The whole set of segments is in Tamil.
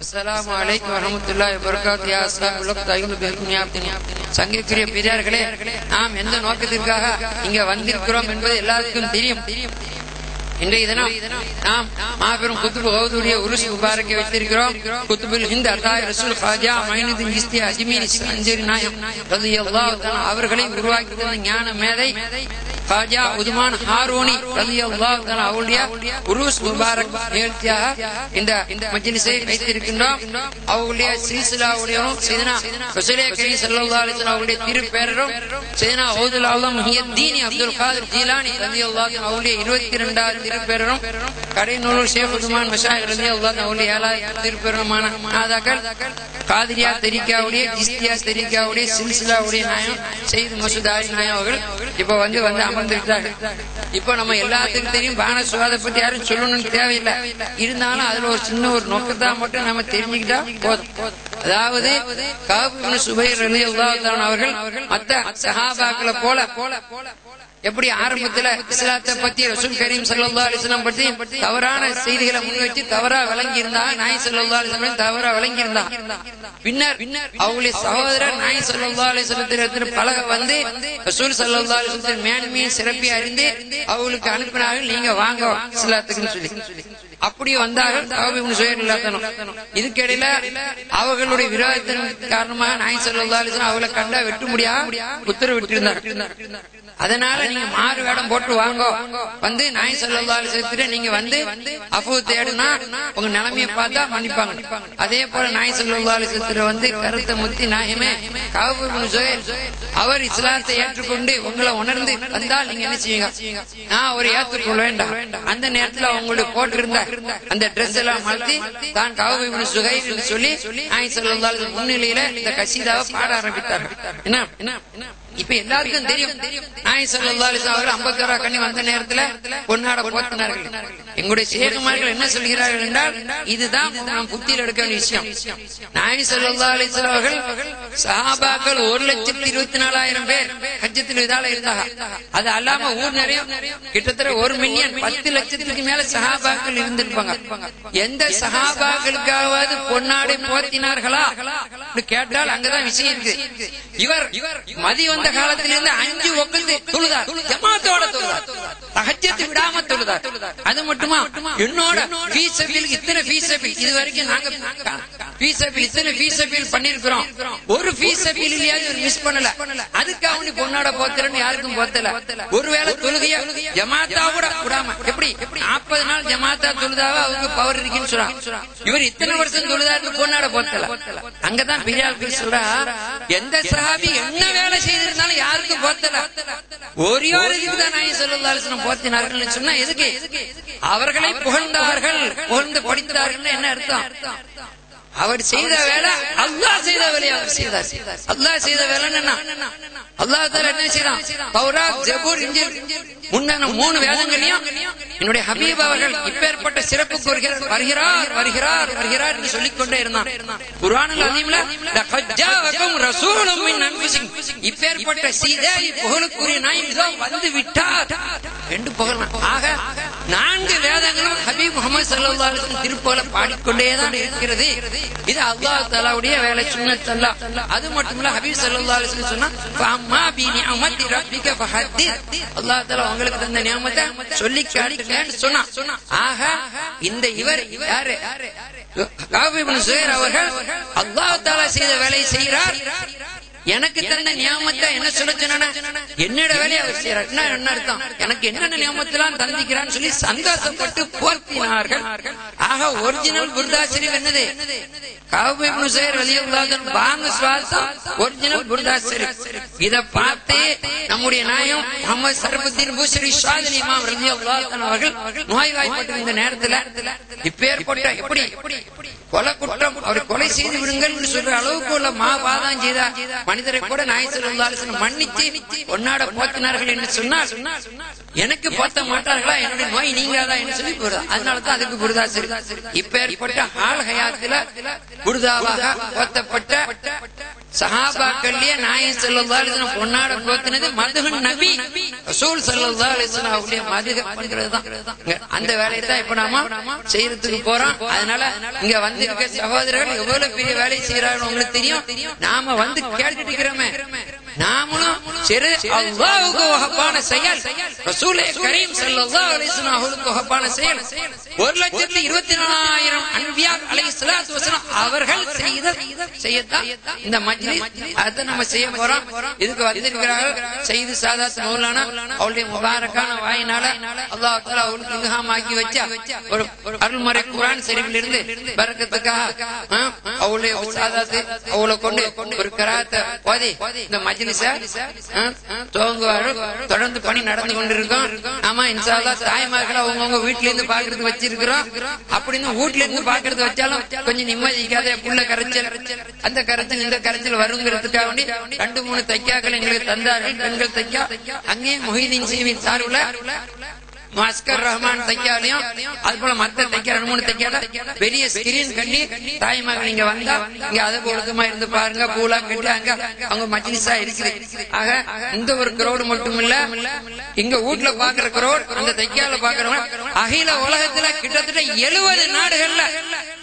அஸ்ஸலாமு அலைக்கும் வரஹ்மத்துல்லாஹி வபரகாத்துஹு. யா அஸ்ஸலாமு அலைக்கும். சங்கக்குரிய பெரியார்களே, நாம் எந்த நோக்கத்திற்காக இங்க வந்திருக்கிறோம் என்பது எல்லாருக்கும் தெரியும். இன்றைய தினம் நாம் மாபெரும் குத்துபு கௌதுடைய உருஸ் முபாரக்கை வைத்திருக்கிறோம். குத்துபுல் ஹிந்த் அத்தாய் ரசூல் காஜா மைனுதீன் சிஸ்தி அஜ்மீரி அஞ்சரி நாயம் ரலியல்லாஹு தஆலா அவர்களை உருவாக்கி தந்த ஞான மேதை காஜா உதுமான் ஹாரூனி ரலியல்லாஹு தஆலா அவருடைய உருஸ் முபாரக் நிகழ்ச்சியாக இந்த மஜ்லிஸை வைத்திருக்கின்றோம். அவருடைய சில்சிலாவுடையும் சையதுனா ரசூலே கரீம் ஸல்லல்லாஹு அலைஹி வஸல்லம் அவருடைய திருப்பேரரும் சையதுனா அவுதுல் ஆலம் முஹியத்தீன் அப்துல் காதிர் ஜீலானி ரலியல்லாஹு தஆலா அவருடைய 22வது திருப்பேரரும் கடைநூல் ஷேக் உஸ்மான் மஷாயிக் ரலியல்லாஹு தஆலா அவருடைய 7வது திருப்பேரருமான நாதாக்கள் காதிரியா தரிகாவுடைய ஜிஸ்தியா தரிகாவுடைய சில்சிலாவுடைய நாயம் சையது மசூத் அலி நாயம் அவர்கள் இப்ப வந்து அமர்ந்திருக்கிறார்கள். இப்ப நம்ம எல்லாத்துக்கும் தெரியும், பான சுவாத பத்தி யாரும் சொல்லணும்னு தேவையில்லை. இருந்தாலும் அதுல ஒரு சின்ன ஒரு நோக்கத்தா மட்டும் நம்ம தெரிஞ்சுக்கிட்டா போதும். அதாவது கஅப் இப்னு சுபைர் ரலியல்லாஹு தஆலா அவர்கள் மத்த சஹாபாக்களை போல எப்படி ஆரம்பத்துல இஸ்லாத்தை பத்தி ரசூல் கரீம் ஸல்லல்லாஹு அலைஹி வஸல்லம் பத்தி தவறான செய்திகளை முன்வச்சு தவறா விளங்கி இருந்தா, நாய் ஸல்லல்லாஹு அலைஹி வஸல்லம் தவறா விளங்கி இருந்தா, பின்னர் அவங்களுடைய சகோதரர் நாய் ஸல்லல்லாஹு அலைஹி வஸல்லம் பழக வந்து ரசூல் ஸல்லல்லாஹு அலைஹி வஸல்லம் மேன்மையை சிறப்பி அறிந்து அவங்களுக்கு அனுப்பினார்கள், நீங்க வாங்க இஸ்லாத்துக்குன்னு சொல்லி. அப்படி வந்தார்கள் கஅப் இப்னு சுபைர் ரலியல்லாஹு அன்ஹு. இதுக்கிடையில அவர்களுடைய விரோதத்தின் காரணமாக நாய் ஸல்லல்லாஹு அலைஹி வஸல்லம் அவளை கண்டா வெட்ட முடியாது உத்தரவிட்டிருந்தார். அதனால நீங்க மாறு வேடம் போட்டு வாங்க, வந்து நாய் ஸல்லல்லாஹு அலைஹி வஸல்லம் நீங்க வந்து அஃபு தேடுனா உங்க நிலைமையை பார்த்தா மன்னிப்பாங்க. அதே போல நாய் ஸல்லல்லாஹு அலைஹி வஸல்லம் வந்து கருத்தை முத்தி நாயமே கஅப் இப்னு சுபைர் அவர் இஸ்லாத்தை ஏற்றுக்கொண்டு உங்களை உணர்ந்து வந்தால் நீங்க என்ன செய்வீங்க? நான் ஒரு ஏற்றுக்கொள்ள வேண்டாம். அந்த நேரத்தில் அவங்களுடைய போட்டிருந்த அந்த டிரெஸ் எல்லாம் மாற்றி தான் கஅப் இப்னு சுபைர் என்று சொல்லி நாய் ஸல்லல்லாஹு அலைஹி வஸல்லம் முன்னிலையில இந்த கசீதாவை பாட ஆரம்பித்தார்கள். என்ன இப்ப எல்லாருக்கும் தெரியும், நாய் ஸல்லல்லாஹு அலைஹி வஸல்லம் அவர்கள் 51 கண்ணி வந்த நேரத்துல பொன்னாட போத்தினார்கள். எங்களுடைய சேகுமார்கள் என்ன சொல்கிறார்கள் என்றால், இதுதான் நாம் புத்தியில் எடுக்க வேண்டிய விஷயம். நாய் ஸல்லல்லாஹு அலைஹி வஸல்லம் அவர்கள் சஹாபாக்கள் 1,24,000 பேர் ஹஜ்ஜத்தில் இதால இருந்தாங்க. அது அல்லாம ஊர் நிறைய கிட்டத்தட்ட 1 மில்லியன் 10 லட்சத்துக்கு மேல சஹாபாக்கள் இருந்திருப்பாங்க. எந்த சஹாபாக்களுக்காவது பொன்னாடை போத்தினார்களா கேட்டால் அங்கதான் விஷயம் இருக்கு. இவர் மதி வந்த காலத்திலிருந்து 5 வக்து தொழுதார், ஜமாத்தோட தொழுதார், தஹஜ்ஜத் விடாம தொழுதார். அது மட்டுமா, என்னோட ஃபீஸபில் இத்தனை ஃபீஸபில் இது வரைக்கும் நாங்க ஃபீஸபில் இத்தனை ஃபீஸபில் பண்ணிருக்கிறோம், ஒரு ஃபீஸபில் மிஸ் பண்ணல. அதுக்காக அவனு பொன்னாட போத்துறன்னு யாருக்கும் போத்தல. ஒருவேளை தொழுகைய ஜமாத்தா கூட விடாம எப்படி 40 நாள் ஜமாத்தா தொழுதாவ அவங்க பவர் இருக்குன்னு சொல்றாங்க. இவர் இத்தனை வருஷம் தொழுதாருக்கு பொன்னாட போத்தல. அங்கதான் பெரியார்கள் சொல்றா, எந்த சஹாபி என்ன வேலை செய்திருந்தாலும் யாருக்கும் போத்தல, ஒரே ஒரு இதுதான் நாயகம் ஸல்லல்லாஹு அலைஹி வஸல்லம் போத்தினார்கள் சொன்னா எதுக்கு? அவர்களை புகழ்ந்தார்கள், புகழ்ந்து படித்தார்கள். என்ன அர்த்தம்? அவர் செய்த வேலை அல்லாஹ் செய்த வேலையை அவர் செய்தார். அல்லாஹ் செய்த வேலை என்ன? அல்லாஹ் தஆலா என்ன செய்தான்? தௌராத், ஜபூர், இன்ஜீல் முன்ன 3 வேதங்களையும் என்னுடைய ஹபீப் அவர்கள் இப்பேற்பட்ட சிறப்பு வருகிறார் என்று சொல்லிக் கொண்டே இருந்தான். குர்ஆனுல் அதீம்ல லகத் ஜாஅகும் ரசூலும் மின் அன்ஃபுசிக்கும் இப்பேற்பட்ட சீதை புகழுக்குரிய நாயகம் இதோ வந்து விட்டார் என்று புகழலாம். ஆக 4 வேதங்களும் ஹபீப் முஹம்மது ஸல்லல்லாஹு அலைஹி வஸல்லம் திருப்புகழை பாடிக்கொண்டேதான் இருக்கிறது. இது அல்லாஹ் தஆலாவுடைய வேலை, சுன்னத் அல்லாஹ். அது மட்டுமல்ல, ஹபீப் ஸல்லல்லாஹு அலைஹி வஸல்லம் சொன்னா ஃபஅம்மா பி நிஅமத்தி ரப்பிக ஃபஹத்தித், அல்லாஹ் தஆலா உங்களுக்கு தந்த நியமத்தை சொல்லி காட்டுங்கன்னு சொன்னா. ஆக இந்த இவர் யாரு? கஅப் இப்னு சுபைர் அவர்கள் அல்லாஹ் தஆலா செய்த வேலையை செய்கிறார். எனக்கு தந்த நியமத்தை என்ன சொல்ல சொன்னா, என்னோட வேலையை அவர் செய்யறார். என்ன அர்த்தம்? எனக்கு என்னென்ன நியமத்தெல்லாம் தந்திக்கிறான்னு சொல்லி சந்தோஷப்பட்டு போர்த்தினார்கள். ஆக ஒரிஜினல் புர்தா ஷரீஃப் என்னது? கஅப் இப்னு சுபைர் ரலியல்லாஹு அன்ஹு பாங்க சுவாசம் ஒரிஜினல் புர்தா ஷரீஃப். இத பார்த்து நம்முடைய நாயகம் முஹம்மது ஸர்ஃபுத்தீன் பூஸரி ஷாதிலி இமாம் ரலியல்லாஹு அன்ஹு அவர்கள் நோய்வாய்ப்பட்ட இந்த நேரத்துல இப்பேற்பட்ட எப்படி கொலை குற்றம் அவர் கொலை செய்து விடுங்கள் என்று சொல்ற அளவுக்கு உள்ள மாபாதம் செய்த மனிதரை கூட நாயகம் ஸல்லல்லாஹு அலைஹி வஸல்லம் மன்னிச்சு பொன்னாட போத்தினார்கள் என்று சொன்னால், எனக்கு போத்த மாட்டார்களா, என்னுடைய நோய் நீங்காதா என்று சொல்லி போடுறா. அதனாலதான் அதுக்கு புர்தா ஷரீஃப். இப்பேற்பட்ட ஹால் ஹயாத்துல புர்தாவாக போத்தப்பட்ட சஹாபாக்கள்லயே நாயகம் ஸல்லல்லாஹு அலைஹி வஸல்லம் பொன்னாட போத்தினது மதுஹுன் நபி ரசூல் ஸல்லல்லாஹு அலைஹி வஸல்லம் அவருடைய மதுஹ பண்றதுதான். அந்த வேலையை தான் இப்ப நாம செய்யறதுக்கு போறோம். அதனால இங்க வந்திருக்க சகோதரர்கள் எவ்வளவு பெரிய வேலை செய்யறாங்க உங்களுக்கு தெரியும். நாம வந்து கேட்டுட்டு இருக்கிறோமே, நாமளும் சரி அல்லாஹ்வுக்கு வஹப்பான செயல், ரசூலே கரீம் ஸல்லல்லாஹு அலைஹி வஸல்லம் அவருக்கு வஹப்பான செயல் 1,24,000 அன்பியா அலைஹிஸ்ஸலாத்து வஸலாம் அவர்கள் செய்யத்தான் இந்த மஜ்லிஸ் அதை நம்ம செய்ய போறோம். இதுக்கு வந்திருக்கிறார்கள் சையது சாதாத் மௌலானா, அவருடைய முபாரக்கான வாயினால அல்லாஹ் தஆலா அவருக்கு இல்ஹாமாக்கி வச்ச ஒரு அருள்மறை குர்ஆன் ஷரீஃபில் இருந்து பரக்கத்துக்காக அவருடைய சாதாத் அவளை கொண்டு ஒரு கிராத்தை ஓதி இந்த மஜ்லிஸ துவங்குவார்கள். தொடர்ந்து பணி நடந்து கொண்டிருக்கோம். ஆமா இன்ஷா அல்லாஹ் தாய்மார்களை அவங்கவுங்க வீட்டுல இருந்து பாக்குறது வச்சிருக்கிறோம். அப்படின்னு வீட்டுல இருந்து பாக்குறது வச்சாலும் கொஞ்சம் நிம்மதிக்காத புள்ள கரைச்சல், அந்த கரைச்சல் இந்த கரைச்சல் வருங்கிறதுக்காக வேண்டி 2-3 தைக்காக்கள் எங்களுக்கு தந்தார்கள். பெண்கள் தைக்கா அங்கே மொஹிதீன் சீவின் சார்புல மாஸ்கர் ரஹ்மான் தைக்காலையும் அது போல மத்த தைக்கா 2-3 தைக்கால பெரிய ஸ்கிரீன் கட்டி தாய்மகள் நீங்க வந்தா இங்க அதை ஒழுக்கமா இருந்து பாருங்க, பூலா கட்டி அங்க அவங்க மஜ்லிஸா இருக்குது. ஆக இந்த ஒரு கிரௌடு மட்டும் இல்ல, இங்க வீட்டுல பாக்குற கிரௌட், அந்த தைக்கால பாக்குறவங்க அகில உலகத்துல கிட்டத்தட்ட 70 நாடுகள்ல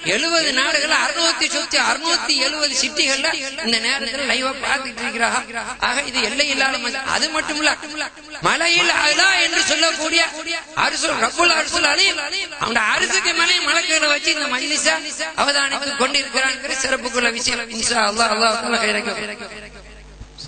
670 சிட்டிகள்ல இந்த நேரத்துல லைவா பாத்துட்டு இருக்கிறாங்க. ஆக இது எல்லை இல்லாத அது மட்டும் இல்ல, மலையில் அலா என்று சொல்லக்கூடிய ரப்புல் அர்ஷுல் அலீம் அந்த அரிசுக்கு மேலே மலக்குகளை வச்சு இந்த மஜ்லிஸ அவதானித்துக் கொண்டிருக்கிறாங்க. சிறப்புக்குள்ள விஷயம் இன்ஷா அல்லாஹ். அல்லாஹ்